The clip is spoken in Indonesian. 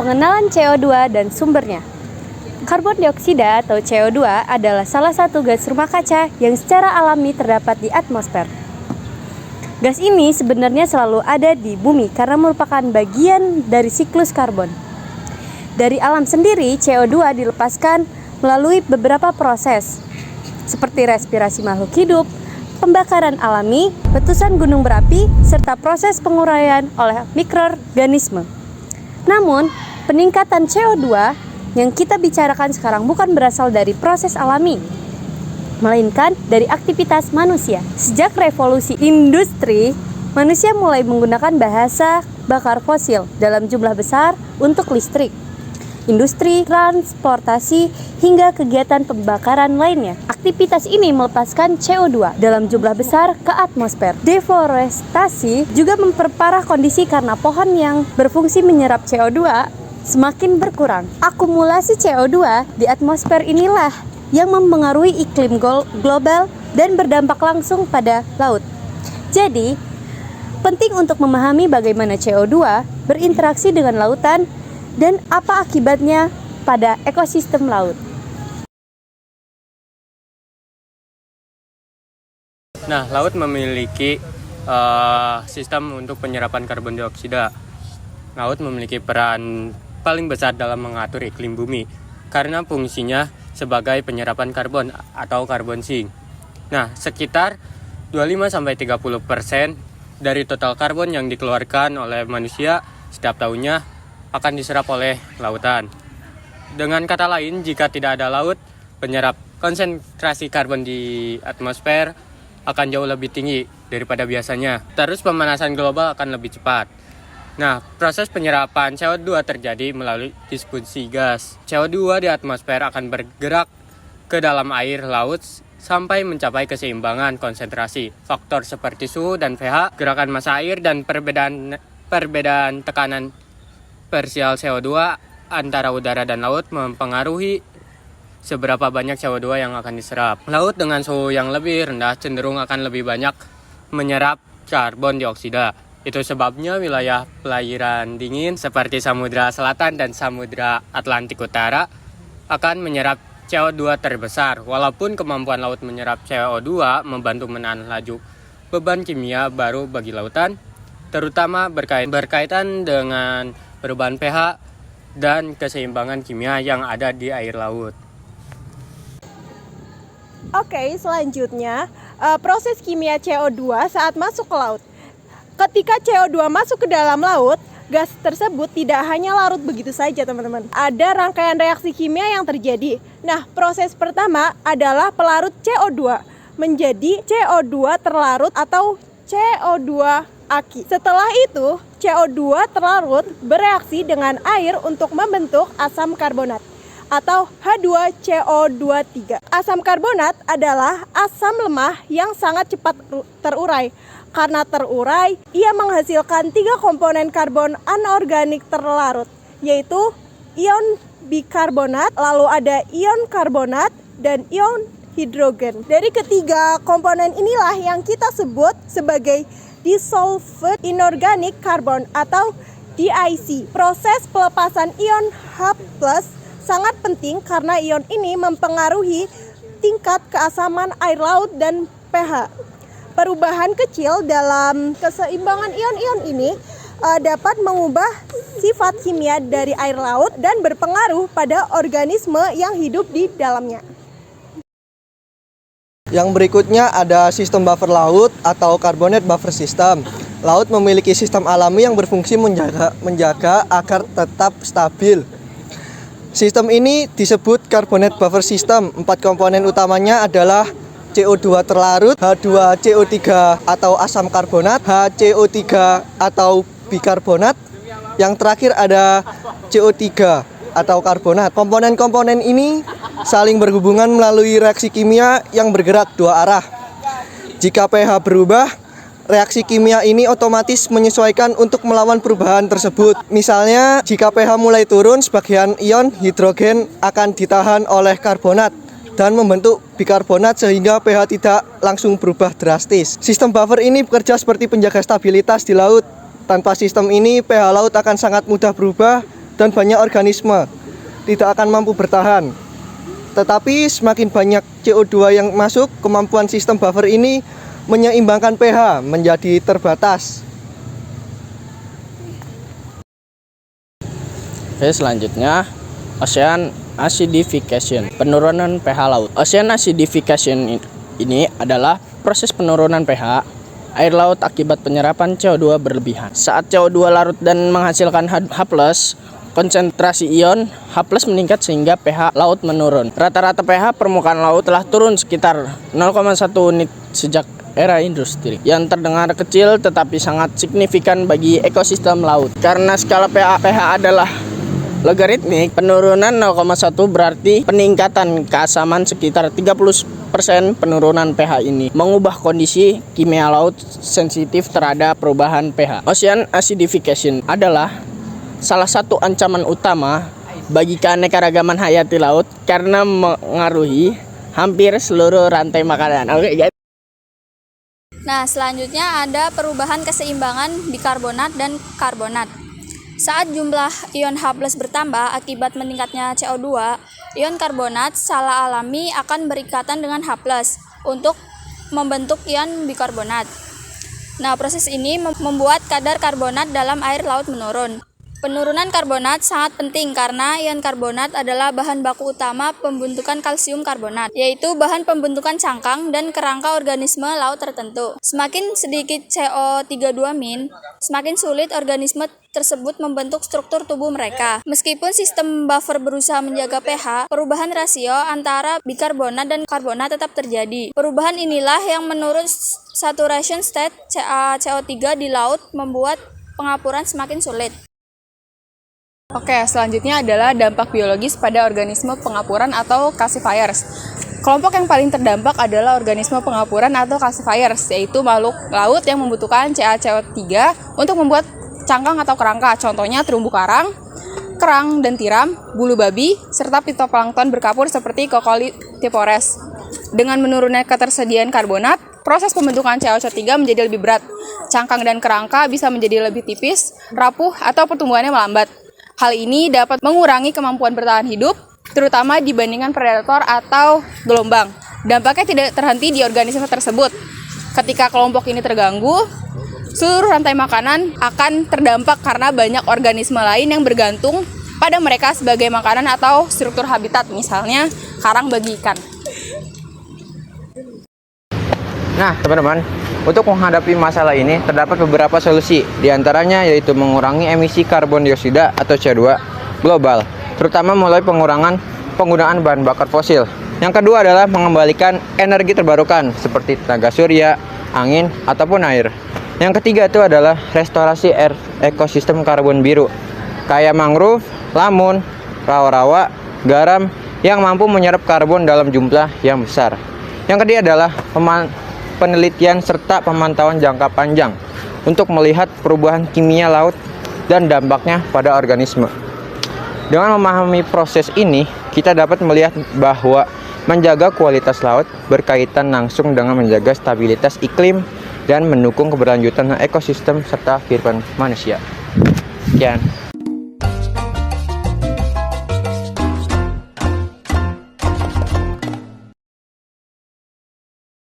Pengenalan CO2 dan sumbernya. Karbon dioksida atau CO2 adalah salah satu gas rumah kaca yang secara alami terdapat di atmosfer. Gas ini sebenarnya selalu ada di bumi karena merupakan bagian dari siklus karbon. Dari alam sendiri, CO2 dilepaskan melalui beberapa proses, seperti respirasi makhluk hidup, pembakaran alami, letusan gunung berapi, serta proses penguraian oleh mikroorganisme. Namun, peningkatan CO2 yang kita bicarakan sekarang bukan berasal dari proses alami, melainkan dari aktivitas manusia. Sejak revolusi industri, manusia mulai menggunakan bahasa bakar fosil dalam jumlah besar untuk listrik, industri, transportasi, hingga kegiatan pembakaran lainnya. Aktivitas ini melepaskan CO2 dalam jumlah besar ke atmosfer. Deforestasi juga memperparah kondisi karena pohon yang berfungsi menyerap CO2 semakin berkurang. Akumulasi CO2 di atmosfer inilah yang mempengaruhi iklim global dan berdampak langsung pada laut. Jadi, penting untuk memahami bagaimana CO2 berinteraksi dengan lautan dan apa akibatnya pada ekosistem laut. Nah, laut memiliki sistem untuk penyerapan karbon dioksida. Laut memiliki peran paling besar dalam mengatur iklim bumi karena fungsinya sebagai penyerapan karbon atau carbon sink. Nah, sekitar 25-30% dari total karbon yang dikeluarkan oleh manusia setiap tahunnya akan diserap oleh lautan. Dengan kata lain, jika tidak ada laut, penyerap konsentrasi karbon di atmosfer akan jauh lebih tinggi daripada biasanya. Terus pemanasan global akan lebih cepat. Nah, proses penyerapan CO2 terjadi melalui distribusi gas. CO2 di atmosfer akan bergerak ke dalam air laut sampai mencapai keseimbangan konsentrasi. Faktor seperti suhu dan pH, gerakan massa air, dan perbedaan tekanan parsial CO2 antara udara dan laut mempengaruhi seberapa banyak CO2 yang akan diserap. Laut dengan suhu yang lebih rendah cenderung akan lebih banyak menyerap karbon dioksida. Itu sebabnya wilayah perairan dingin seperti Samudra Selatan dan Samudra Atlantik Utara akan menyerap CO2 terbesar. Walaupun kemampuan laut menyerap CO2 membantu menahan laju beban kimia baru bagi lautan, terutama berkaitan dengan perubahan pH dan keseimbangan kimia yang ada di air laut. Oke, selanjutnya proses kimia CO2 saat masuk ke laut. Ketika CO2 masuk ke dalam laut, gas tersebut tidak hanya larut begitu saja, teman-teman. Ada rangkaian reaksi kimia yang terjadi. Nah, proses pertama adalah pelarut CO2 menjadi CO2 terlarut atau CO2 aki. Setelah itu, CO2 terlarut bereaksi dengan air untuk membentuk asam karbonat atau H2CO23. Asam karbonat adalah asam lemah yang sangat cepat terurai. Karena terurai, ia menghasilkan 3 komponen karbon anorganik terlarut, yaitu ion bikarbonat, lalu ada ion karbonat, dan ion hidrogen. Dari ketiga komponen inilah yang kita sebut sebagai dissolved inorganic carbon atau DIC. Proses pelepasan ion H+ sangat penting karena ion ini mempengaruhi tingkat keasaman air laut dan pH. Perubahan kecil dalam keseimbangan ion-ion ini dapat mengubah sifat kimia dari air laut dan berpengaruh pada organisme yang hidup di dalamnya. Yang berikutnya ada sistem buffer laut atau carbonate buffer system. Laut memiliki sistem alami yang berfungsi menjaga agar tetap stabil. Sistem ini disebut carbonate buffer system. 4 komponen utamanya adalah CO2 terlarut, H2CO3 atau asam karbonat, HCO3 atau bikarbonat. Yang terakhir ada CO3 atau karbonat. Komponen-komponen ini saling berhubungan melalui reaksi kimia yang bergerak dua arah. Jika pH berubah, reaksi kimia ini otomatis menyesuaikan untuk melawan perubahan tersebut. Misalnya, jika pH mulai turun, sebagian ion hidrogen akan ditahan oleh karbonat dan membentuk bikarbonat sehingga pH tidak langsung berubah drastis. Sistem buffer ini bekerja seperti penjaga stabilitas di laut. Tanpa sistem ini, pH laut akan sangat mudah berubah dan banyak organisme tidak akan mampu bertahan. Tetapi semakin banyak CO2 yang masuk, kemampuan sistem buffer ini menyeimbangkan pH menjadi terbatas. Oke, selanjutnya ocean acidification, penurunan pH laut. Ocean acidification ini adalah proses penurunan pH air laut akibat penyerapan CO2 berlebihan. Saat CO2 larut dan menghasilkan H+, konsentrasi ion H+ meningkat sehingga pH laut menurun. Rata-rata pH permukaan laut telah turun sekitar 0,1 unit sejak era industri, yang terdengar kecil tetapi sangat signifikan bagi ekosistem laut. Karena skala pH adalah logaritmik, penurunan 0,1 berarti peningkatan keasaman sekitar 30%. Penurunan pH ini mengubah kondisi kimia laut sensitif terhadap perubahan pH. Ocean acidification adalah salah satu ancaman utama bagi keanekaragaman hayati laut karena mengaruhi hampir seluruh rantai makanan. Oke, guys. Nah, selanjutnya ada perubahan keseimbangan bikarbonat dan karbonat. Saat jumlah ion H+ bertambah akibat meningkatnya CO2, ion karbonat secara alami akan berikatan dengan H+ untuk membentuk ion bikarbonat. Nah, proses ini membuat kadar karbonat dalam air laut menurun. Penurunan karbonat sangat penting karena ion karbonat adalah bahan baku utama pembentukan kalsium karbonat, yaitu bahan pembentukan cangkang dan kerangka organisme laut tertentu. Semakin sedikit CO32-, semakin sulit organisme tersebut membentuk struktur tubuh mereka. Meskipun sistem buffer berusaha menjaga pH, perubahan rasio antara bikarbonat dan karbonat tetap terjadi. Perubahan inilah yang menurut saturation state CO3 di laut membuat pengapuran semakin sulit. Oke, selanjutnya adalah dampak biologis pada organisme pengapuran atau gasifiers. Kelompok yang paling terdampak adalah organisme pengapuran atau gasifiers, yaitu makhluk laut yang membutuhkan CaCO3 untuk membuat cangkang atau kerangka. Contohnya terumbu karang, kerang dan tiram, bulu babi, serta fitoplankton berkapur seperti Coccolithophores. Dengan menurunnya ketersediaan karbonat, proses pembentukan CaCO3 menjadi lebih berat. Cangkang dan kerangka bisa menjadi lebih tipis, rapuh, atau pertumbuhannya melambat. Hal ini dapat mengurangi kemampuan bertahan hidup, terutama dibandingkan predator atau gelombang. Dampaknya tidak terhenti di organisme tersebut. Ketika kelompok ini terganggu, seluruh rantai makanan akan terdampak karena banyak organisme lain yang bergantung pada mereka sebagai makanan atau struktur habitat, misalnya karang bagi ikan. Nah, teman-teman, untuk menghadapi masalah ini terdapat beberapa solusi, diantaranya yaitu mengurangi emisi karbon dioksida atau CO2 global, terutama melalui pengurangan penggunaan bahan bakar fosil. Yang kedua adalah mengembalikan energi terbarukan seperti tenaga surya, angin, ataupun air. Yang ketiga itu adalah restorasi ekosistem karbon biru, kayak mangrove, lamun, rawa-rawa, garam yang mampu menyerap karbon dalam jumlah yang besar. Yang ketiga adalah penelitian serta pemantauan jangka panjang untuk melihat perubahan kimia laut dan dampaknya pada organisme. Dengan memahami proses ini, kita dapat melihat bahwa menjaga kualitas laut berkaitan langsung dengan menjaga stabilitas iklim dan mendukung keberlanjutan ekosistem serta kehidupan manusia. Sekian.